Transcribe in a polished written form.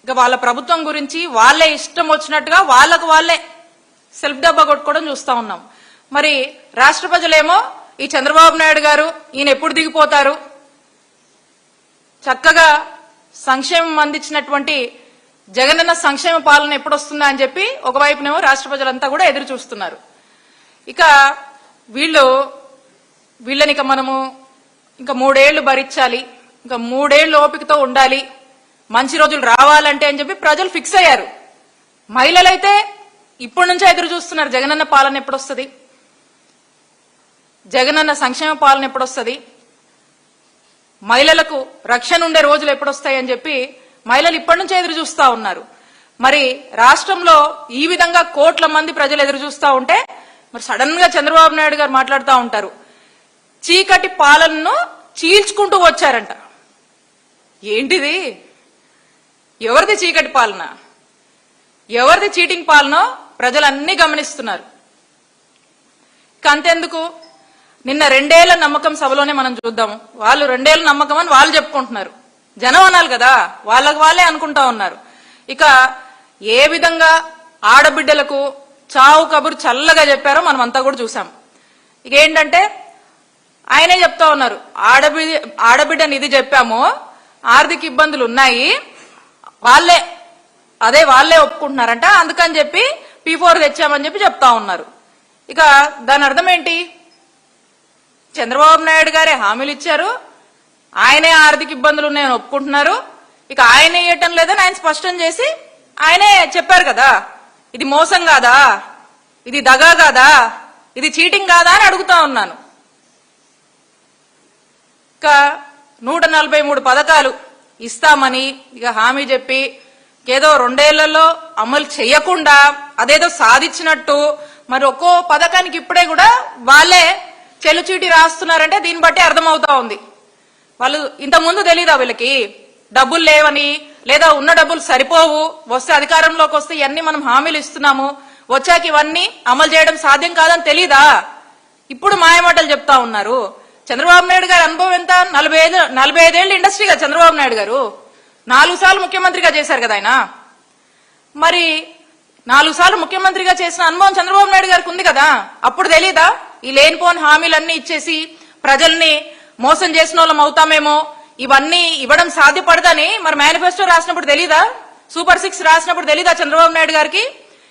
ఇక వాళ్ళ ప్రభుత్వం గురించి వాళ్ళే ఇష్టం వచ్చినట్టుగా వాళ్ళకు వాళ్ళే సెల్ఫ్ డబ్బా కొట్టుకోవడం చూస్తా ఉన్నాం. మరి రాష్ట్ర ప్రజలేమో ఈ చంద్రబాబు నాయుడు గారు ఈయన ఎప్పుడు దిగిపోతారు, చక్కగా సంక్షేమం అందించినటువంటి జగనన్న సంక్షేమ పాలన ఎప్పుడు వస్తుందా అని చెప్పి ఒకవైపునేమో రాష్ట్ర ప్రజలంతా కూడా ఎదురు చూస్తున్నారు. ఇక వీళ్ళని ఇక మనము ఇంకా 3 ఏళ్లు భరించాలి, ఇంకా 3 ఏళ్లు ఓపికతో ఉండాలి, మంచి రోజులు రావాలంటే అని చెప్పి ప్రజలు ఫిక్స్ అయ్యారు. మహిళలైతే ఇప్పటి నుంచే ఎదురు చూస్తున్నారు, జగనన్న పాలన ఎప్పుడు వస్తుంది, జగనన్న సంక్షేమ పాలన ఎప్పుడు వస్తుంది, మహిళలకు రక్షణ ఉండే రోజులు ఎప్పుడు వస్తాయి అని చెప్పి మహిళలు ఇప్పటి నుంచే ఎదురు చూస్తా ఉన్నారు. మరి రాష్ట్రంలో ఈ విధంగా కోట్ల మంది ప్రజలు ఎదురు చూస్తా ఉంటే మరి సడన్ గా చంద్రబాబు నాయుడు గారు మాట్లాడుతూ ఉంటారు, చీకటి పాలనను చీల్చుకుంటూ వచ్చారంట. ఏంటిది? ఎవరిది చీకటి పాలన, ఎవరిది చీటింగ్ పాలన ప్రజలన్నీ గమనిస్తున్నారు. ఇక అంతెందుకు, నిన్న 2 ఏళ్ల నమ్మకం సభలోనే మనం చూద్దాము. వాళ్ళు 2 ఏళ్ల నమ్మకం అని వాళ్ళు చెప్పుకుంటున్నారు, జనం అనాలి కదా, వాళ్ళకు వాళ్ళే అనుకుంటా ఉన్నారు. ఇక ఏ విధంగా ఆడబిడ్డలకు చావు కబురు చల్లగా చెప్పారో మనం అంతా కూడా చూసాం. ఇక ఏంటంటే ఆయనే చెప్తా ఉన్నారు, ఆడబిడ్డని ఇది చెప్పాము, ఆర్థిక ఇబ్బందులు ఉన్నాయి, వాళ్ళే ఒప్పుకుంటున్నారంట, అందుకని చెప్పి P4 తెచ్చామని చెప్పి చెప్తా ఉన్నారు. ఇక దాని అర్థం ఏంటి? చంద్రబాబు నాయుడు గారే హామీలు ఇచ్చారు, ఆయనే ఆర్థిక ఇబ్బందులు ఉన్నాయని ఒప్పుకుంటున్నారు, ఇక ఆయన ఇవ్వటం లేదని ఆయన స్పష్టం చేసి ఆయనే చెప్పారు కదా. ఇది మోసం కాదా, ఇది దగా కాదా, ఇది చీటింగ్ కాదా అని అడుగుతా ఉన్నాను. ఇక 143 పథకాలు ఇస్తామని ఇక హామీ చెప్పి ఏదో 2 ఏళ్లలో అమలు చేయకుండా అదేదో సాధించినట్టు మరి ఒక్కో పథకానికి ఇప్పుడే కూడా వాళ్ళే చెల్లుచీటి రాస్తున్నారంటే దీన్ని బట్టి అర్థమవుతా ఉంది. వాళ్ళు ఇంతకుముందు తెలీదా వీళ్ళకి డబ్బులు లేవని, లేదా ఉన్న డబ్బులు సరిపోవు, వస్తే అధికారంలోకి వస్తే ఇవన్నీ మనం హామీలు ఇస్తున్నాము, వచ్చాక ఇవన్నీ అమలు చేయడం సాధ్యం కాదని తెలీదా? ఇప్పుడు మాయమాటలు చెప్తా ఉన్నారు. చంద్రబాబు నాయుడు గారి అనుభవం ఎంత? 45 ఏళ్ళు ఇండస్ట్రీగా చంద్రబాబు నాయుడు గారు 4 సార్లు ముఖ్యమంత్రిగా చేశారు కదా ఆయన. మరి 4 సార్లు ముఖ్యమంత్రిగా చేసిన అనుభవం చంద్రబాబు నాయుడు గారికి ఉంది కదా, అప్పుడు తెలీదా ఈ లేనిపోని హామీలన్నీ ఇచ్చేసి ప్రజల్ని మోసం చేసిన వాళ్ళం అవుతామేమో, ఇవన్నీ ఇవ్వడం సాధ్యపడదని మరి మేనిఫెస్టో రాసినప్పుడు తెలీదా, సూపర్ 6 రాసినప్పుడు తెలీదా చంద్రబాబు నాయుడు గారికి?